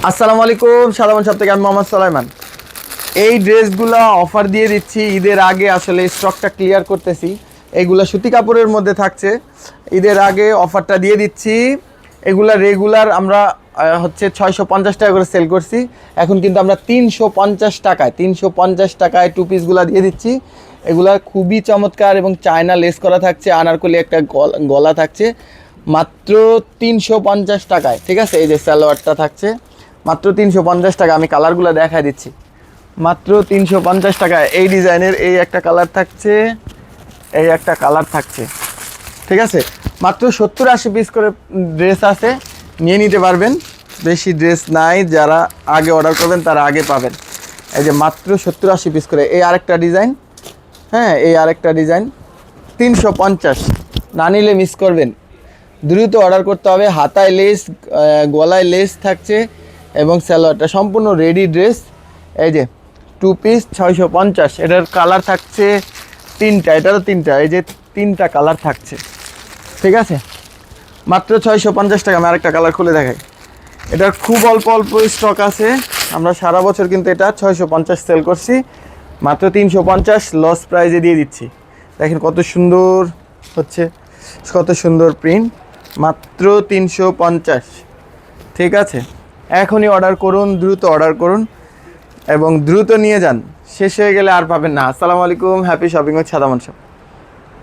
আসসালামু আলাইকুম, সাদামান শপ থেকে আমি মোহাম্মদ সুলাইমান। এই ড্রেসগুলো অফার দিয়ে দিচ্ছি ঈদের আগে, আসলে স্টকটা ক্লিয়ার করতেছি। এগুলো সুতি কাপড়ের মধ্যে থাকছে, ঈদের আগে অফারটা দিয়ে দিচ্ছি। এগুলা রেগুলার আমরা হচ্ছে 650 টাকা করে সেল করছি, এখন কিন্তু আমরা 350 টাকায় টু পিসগুলো দিয়ে দিচ্ছি। এগুলা খুবই চমৎকার এবং চায়না লেস করা থাকছে, আনারকলি একটা গলা থাকছে, মাত্র 350 টাকায়। ঠিক আছে, এই যে সালোয়ারটা থাকছে মাত্র 350 টাকা। আমি কালারগুলো দেখা দিচ্ছি, মাত্র 350 টাকায়। এই ডিজাইনের এই একটা কালার থাকছে, এই একটা কালার থাকছে। ঠিক আছে, মাত্র 70-80 পিস করে ড্রেস আছে, নিয়ে নিতে পারবেন। বেশি ড্রেস নাই, যারা আগে অর্ডার করবেন তারা আগে পাবেন। এই যে মাত্র 70-80 পিস করে। এই আরেকটা ডিজাইন, হ্যাঁ এই আরেকটা ডিজাইন 350। না নিলে মিস করবেন, দ্রুত অর্ডার করতে হবে। হাতায় লেস, গলায় লেস থাকছে এবং সালোয়ারটা সম্পূর্ণ রেডি ড্রেস। এই যে টু পিস 650। এটার কালার থাকছে তিনটা, এটারও তিনটা, এই যে তিনটা কালার থাকছে। ঠিক আছে, মাত্র 650 টাকা। আমি আরেকটা কালার খুলে দেখাই। এটার খুব অল্প অল্প স্টক আছে, আমরা সারা বছর কিন্তু এটা 650 সেল করছি, মাত্র 350 লস প্রাইজে দিয়ে দিচ্ছি। দেখেন কত সুন্দর হচ্ছে, কত সুন্দর প্রিন্ট, মাত্র 350। ঠিক আছে, এখনই অর্ডার করুন, দ্রুত অর্ডার করুন এবং দ্রুত নিয়ে যান, শেষ হয়ে গেলে আর পাবেন না। আসসালামু আলাইকুম, হ্যাপি শপিং উইথ সাদামান শপ।